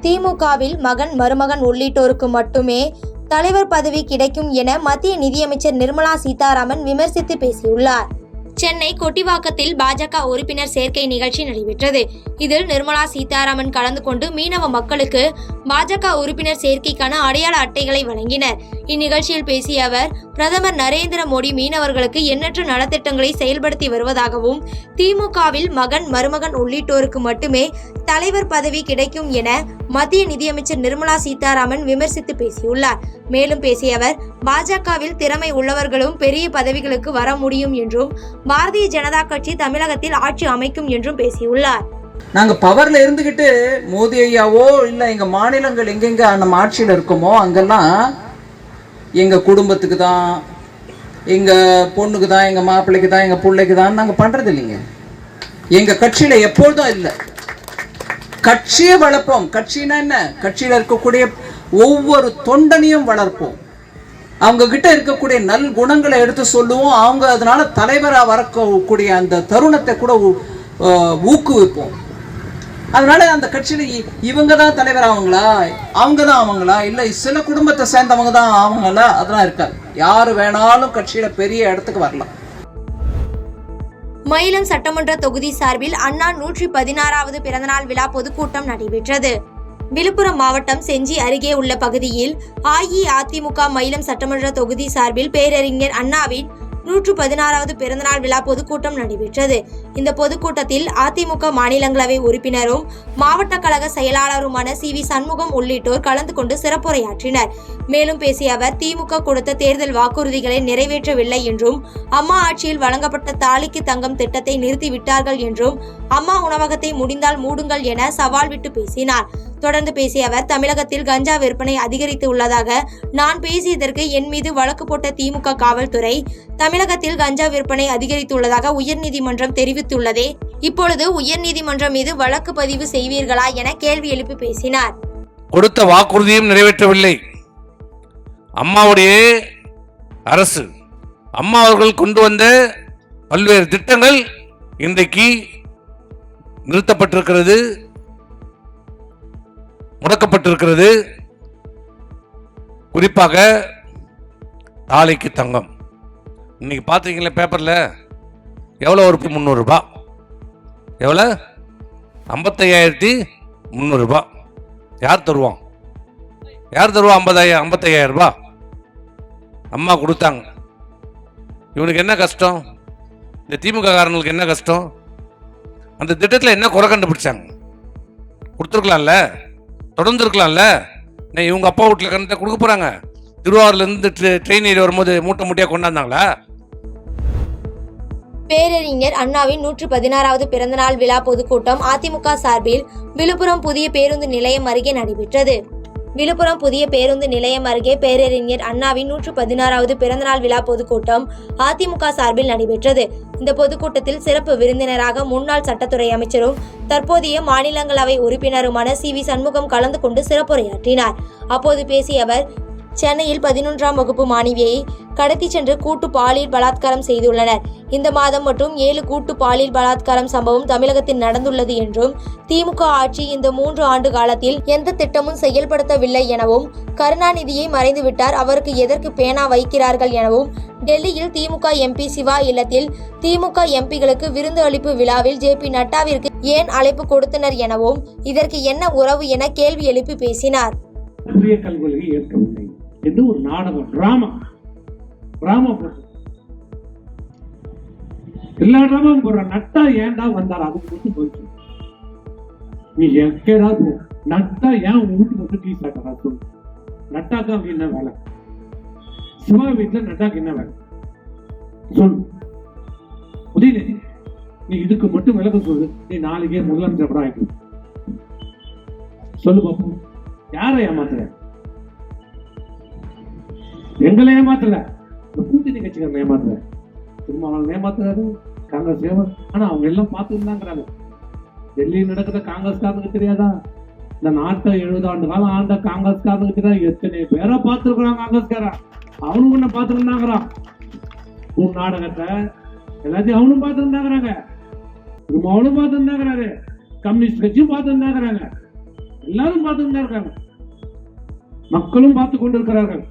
திமுகவில் மகன் மருமகன் உள்ளிட்டோருக்கு மட்டுமே தலைவர் பதவி கிடைக்கும் என மத்திய நிதியமைச்சர் நிர்மலா சீதாராமன் விமர்சித்து பேசியுள்ளார். சென்னை கொட்டிவாக்கத்தில் பாஜக உறுப்பினர் சேர்க்கை நிகழ்ச்சி நடைபெற்றது. இதில் நிர்மலா சீதாராமன் கலந்து கொண்டு மீனவ மக்களுக்கு பாஜக உறுப்பினர் சேர்க்கைக்கான அடையாள அட்டைகளை வழங்கினர். இந்நிகழ்ச்சியில் பேசிய அவர், பிரதமர் நரேந்திர மோடி மீனவர்களுக்கு எண்ணற்ற நலத்திட்டங்களை செயல்படுத்தி வருவதாகவும் திமுகவில் மகன் மருமகன் உள்ளிட்டோருக்கு மட்டுமே தலைவர் பதவி கிடைக்கும் என மத்திய நிதியமைச்சர் நிர்மலா சீதாராமன் விமர்சித்து பேசியுள்ளார். மேலும் பேசிய அவர், பாஜகவில் திறமை உள்ளவர்களும் பெரிய பதவிகளுக்கு வர முடியும் என்றும் பாரதிய ஜனதா கட்சி தமிழகத்தில் ஆட்சி அமைக்கும் என்றும் பேசியுள்ளார். நாங்க பவர்ல இருந்துகிட்டு மோடி ஐயாவோ இல்ல எங்க மாநிலங்கள் எங்கெங்க நம்ம ஆட்சியில இருக்கோமோ அங்கெல்லாம் எங்க குடும்பத்துக்கு தான், எங்க பொண்ணுக்கு தான், எங்க மாப்பிள்ளைக்கு தான், எங்க பிள்ளைக்கு தான் நாங்க பண்றது இல்லைங்க. எங்க கட்சியில எப்பொழுதும் இல்லை. கட்சியை வளர்ப்போம். கட்சினா என்ன? கட்சியில இருக்கக்கூடிய ஒவ்வொரு தொண்டனையும் வளர்ப்போம். அவங்க கிட்ட இருக்கக்கூடிய நல் குணங்களை எடுத்து சொல்லுவோம். அவங்க அதனால தலைவரா வரக்கூடிய அந்த தருணத்தை கூட ஊக்குவிப்போம். அதனால அந்த கட்சியில இவங்க தான் தலைவர் ஆவங்களா, அவங்க தான் ஆவங்களா, இல்ல சில குடும்பத்தை சேர்ந்தவங்க தான் ஆவங்களா, அதெல்லாம் இருக்காது. யாரு வேணாலும் கட்சியில பெரிய இடத்துக்கு வரலாம். மயிலம் சட்டமன்ற தொகுதி சார்பில் அண்ணா 116வது பிறந்தநாள் விழா பொதுக்கூட்டம் நடைபெற்றது. விழுப்புரம் மாவட்டம் செஞ்சி அருகே உள்ள பகுதியில் அஇஅதிமுக மயிலம் சட்டமன்ற தொகுதி சார்பில் பேரறிஞர் அண்ணாவின் 116வது பிறந்தநாள் விழா பொதுக்கூட்டம் நடைபெற்றது. இந்த பொதுக்கூட்டத்தில் அதிமுக மாநிலங்களவை உறுப்பினரும் மாவட்ட கழக செயலாளருமான CV சண்முகம் உள்ளிட்டோர் கலந்து கொண்டு சிறப்புரையாற்றினர். மேலும் பேசிய அவர், திமுக கொடுத்த தேர்தல் வாக்குறுதிகளை நிறைவேற்றவில்லை என்றும், அம்மா ஆட்சியில் வழங்கப்பட்ட தாலிக்கு தங்கம் திட்டத்தை நிறுத்திவிட்டார்கள் என்றும், அம்மா உணவகத்தை முடிந்தால் மூடுங்கள் என சவால் விட்டு பேசினார். தொடர்ந்து பேசிய அவர், தமிழகத்தில் கஞ்சா விற்பனை அதிகரித்து உள்ளதாக நான் பேசியதற்கு என் மீது வழக்கு போட்ட திமுக காவல்துறை தமிழகத்தில் கஞ்சா விற்பனை அதிகரித்துள்ளதாக உயர்நீதிமன்றம் தெரிவித்துள்ளதே, இப்பொழுது உயர்நீதிமன்றம் மீது வழக்கு பதிவு செய்வீர்களா என கேள்வி எழுப்பி பேசினார். கொடுத்த வாக்குறுதியும் நிறைவேற்றவில்லை. அம்மாவுடைய அரசு, அம்மா அவர்கள் கொண்டு வந்த பல்வேறு திட்டங்கள் இன்றைக்கு நிறுத்தப்பட்டிருக்கிறது, முடக்கப்பட்டிருக்கிறது. குறிப்பாக தாலிக்கு தங்கம். இன்னைக்கு பார்த்தீங்களா பேப்பரில் எவ்வளோ ஒரு 300 ரூபாய், எவ்வளோ 55,300 ரூபாய். யார் தருவான்? யார் தருவா? 55,000 ரூபாய் அம்மா கொடுத்தாங்க. இவனுக்கு என்ன கஷ்டம்? இந்த திமுக காரங்களுக்கு என்ன கஷ்டம்? அந்த திட்டத்தில் என்ன குறை கண்டுபிடிச்சாங்க? கொடுத்துருக்கலாம்ல, தொடர்ந்து இருக்கலாம்ல. இவங்க அப்பா வீட்டில் கண்டு கொடுக்க போகிறாங்க. திருவாரூர்லேருந்து ட்ரெயின் ஏறி வரும்போது மூட்டை மூட்டையாக கொண்டாந்தாங்களா? பேரறிஞர் அண்ணாவின் 116வது பிறந்தநாள் விழா பொதுக்கூட்டம் அதிமுக சார்பில் விழுப்புரம் புதிய பேருந்து நிலையம் அருகே நடைபெற்றது. விழுப்புரம் புதிய பேருந்து நிலையம் அருகே பேரறிஞர் அண்ணாவின் 116வது பிறந்தநாள் விழா பொதுக்கூட்டம் அதிமுக சார்பில் நடைபெற்றது. இந்த பொதுக்கூட்டத்தில் சிறப்பு விருந்தினராக முன்னாள் சட்டத்துறை அமைச்சரும் தற்போதைய மாநிலங்களவை உறுப்பினருமான CV சண்முகம் கலந்து கொண்டு சிறப்புரையாற்றினார். அப்போது பேசிய அவர், சென்னையில் 11ஆம் வகுப்பு மாணவியை கடத்தி சென்று கூட்டு பாலியல் பலாத்காரம் செய்துள்ளனர். இந்த மாதம் மற்றும் 7 கூட்டு பாலியல் பலாத்காரம் சம்பவம் தமிழகத்தில் நடந்துள்ளது என்றும், திமுக ஆட்சி இந்த 3 ஆண்டு காலத்தில் எந்த திட்டமும் செயல்படுத்தவில்லை எனவும், கருணாநிதியை மறைந்துவிட்டார், அவருக்கு எதற்கு பேனா வைக்கிறார்கள் எனவும், டெல்லியில் திமுக MP சிவா இல்லத்தில் திமுக MPகளுக்கு விருந்து அளிப்பு விழாவில் JP நட்டாவிற்கு ஏன் அழைப்பு கொடுத்தனர் எனவும், இதற்கு என்ன உறவு என கேள்வி எழுப்பி பேசினார். புதிய கல்வியை ஏற்கவில்லை என்று ஒரு நாடகம், டிராமா போட்டு எல்லா டிராமாவும் போடுற. நட்டா ஏன்டா வந்தார்? அதுக்கு மட்டும் போயிடுச்சு. நீ எங்கேயாவது நட்டா ஏன் வீட்டுக்கு வந்து டீ சாப்பிட்டா சொல்லு. நட்டாக்கு அங்க என்ன வேலை? சிவா வீட்டுல நட்டாக்கு என்ன வேலை சொல்லு. உதயநிதி, நீ இதுக்கு மட்டும் விளக்கம் சொல்லு. நீ நாளைக்கே முதலமைச்சர் ஆயிட்டு சொல்லு பாப்போம். யாரை ஏமாத்துற? எங்களை ஏமாத்தல, கூட்டணி கட்சிக்காரன் ஏமாத்துற. திருமாவளவன் ஏமாத்துறாரு, காங்கிரஸ் ஆனா அவங்க எல்லாம் பார்த்துருந்தாங்கிறாங்க. டெல்லியில் நடக்கிற காங்கிரஸ்காரனுக்கு தெரியாதா? இந்த நாட்டை 70 ஆண்டு காலம் ஆண்ட காங்கிரஸ்காரனுக்கு தெரியாது. எத்தனை பேரை பார்த்துருக்குறாங்க காங்கிரஸ்கார. அவனும் ஒண்ணு பார்த்துருந்தாங்கிறான். உன் நாடகத்தை எல்லாத்தையும் அவனும் பார்த்துருந்தாங்கிறாங்க. திருமாவளவனும் பார்த்துருந்தாங்கிறாரு, கம்யூனிஸ்ட் கட்சியும் பார்த்துருந்தாங்கிறாங்க. எல்லாரும் பார்த்துட்டு தான் இருக்காங்க, மக்களும் பார்த்து கொண்டிருக்கிறார்கள்.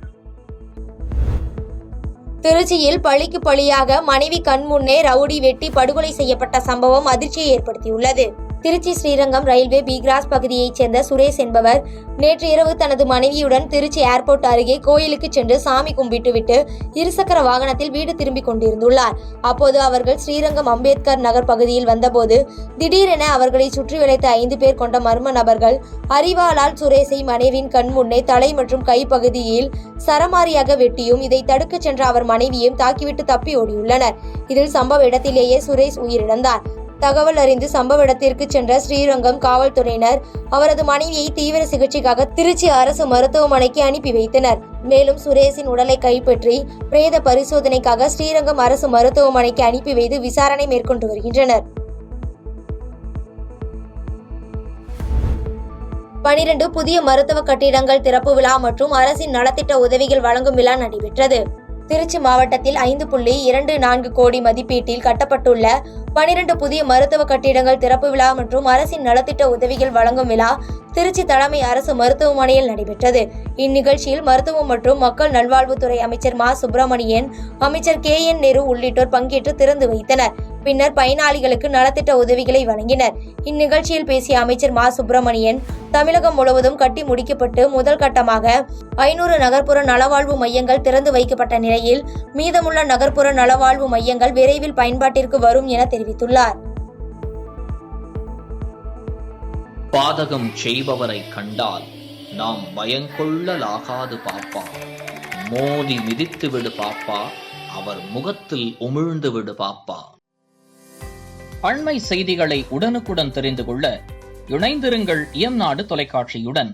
திருச்சியில் பழிக்கு பழியாக மனைவி கண்முன்னே ரவுடி வெட்டி படுகொலை செய்யப்பட்ட சம்பவம் அதிர்ச்சியை ஏற்படுத்தியுள்ளது. திருச்சி ஸ்ரீரங்கம் ரயில்வே பீக்ராஸ் பகுதியைச் சேர்ந்த சுரேஷ் என்பவர் நேற்று இரவு தனது மனைவியுடன் திருச்சி ஏர்போர்ட் அருகே கோயிலுக்கு சென்று சாமி கும்பிட்டுவிட்டு இருசக்கர வாகனத்தில் வீடு திரும்பிக் கொண்டிருந்துள்ளார். அப்போது அவர்கள் ஸ்ரீரங்கம் அம்பேத்கர் நகர் பகுதியில் வந்தபோது திடீரென அவர்களை சுற்றி வளைத்த 5 பேர் கொண்ட மர்ம நபர்கள் அரிவாளால் சுரேஷை மனைவியின் கண்முன்னே தலை மற்றும் கை பகுதியில் சரமாரியாக வெட்டியும் இதை தடுக்கச் சென்ற அவர் மனைவியையும் தாக்கிவிட்டு தப்பி ஓடியுள்ளனர். இதில் சம்பவ இடத்திலேயே சுரேஷ் உயிரிழந்தார். தகவல் அறிந்து சம்பவ இடத்திற்கு சென்ற ஸ்ரீரங்கம் காவல்துறையினர் அவரது மனைவியை தீவிர சிகிச்சைக்காக திருச்சி அரசு மருத்துவமனைக்கு அனுப்பி வைத்தனர். மேலும் சுரேஷின் உடலை கைப்பற்றி பிரேத பரிசோதனைக்காக ஸ்ரீரங்கம் அரசு மருத்துவமனைக்கு அனுப்பி வைத்து விசாரணை மேற்கொண்டு வருகின்றனர். 12 புதிய மருத்துவ கட்டிடங்கள் திறப்பு விழா மற்றும் அரசின் நலத்திட்ட உதவிகள் வழங்கும் விழா நடைபெற்றது. திருச்சி மாவட்டத்தில் 5.24 கோடி மதிப்பீட்டில் கட்டப்பட்டுள்ள 12 புதிய மருத்துவ கட்டிடங்கள் திறப்பு விழா மற்றும் அரசின் நலத்திட்ட உதவிகள் வழங்கும் விழா திருச்சி தலைமை அரசு மருத்துவமனையில் நடைபெற்றது. இந்நிகழ்ச்சியில் மருத்துவம் மற்றும் மக்கள் நல்வாழ்வுத்துறை அமைச்சர் மா சுப்பிரமணியன், அமைச்சர் KN நேரு உள்ளிட்டோர் பங்கேற்று திறந்து வைத்தனர். பின்னர் பயனாளிகளுக்கு நலத்திட்ட உதவிகளை வழங்கினர். இந்நிகழ்ச்சியில் பேசிய அமைச்சர் மா சுப்பிரமணியன், தமிழகம் முழுவதும் கட்டி முடிக்கப்பட்டு முதல் கட்டமாக 500 நகர்ப்புற நலவாழ்வு மையங்கள் திறந்து வைக்கப்பட்ட நிலையில் மீதமுள்ள நகர்ப்புற நலவாழ்வு மையங்கள் விரைவில் பயன்பாட்டிற்கு வரும் என தெரிவித்துள்ளார். பாதகம் செய்பவரை கண்டால் நாம் பயங்கொள்ளலாகாது பாப்பா, மோதி மிதித்து விடு பாப்பா, அவர் முகத்தில் உமிழ்ந்து விடு பாப்பா. அண்மை செய்திகளை உடனுக்குடன் தெரிந்து கொள்ள இணைந்திருங்கள் இயம்நாடு தொலைக்காட்சியுடன்.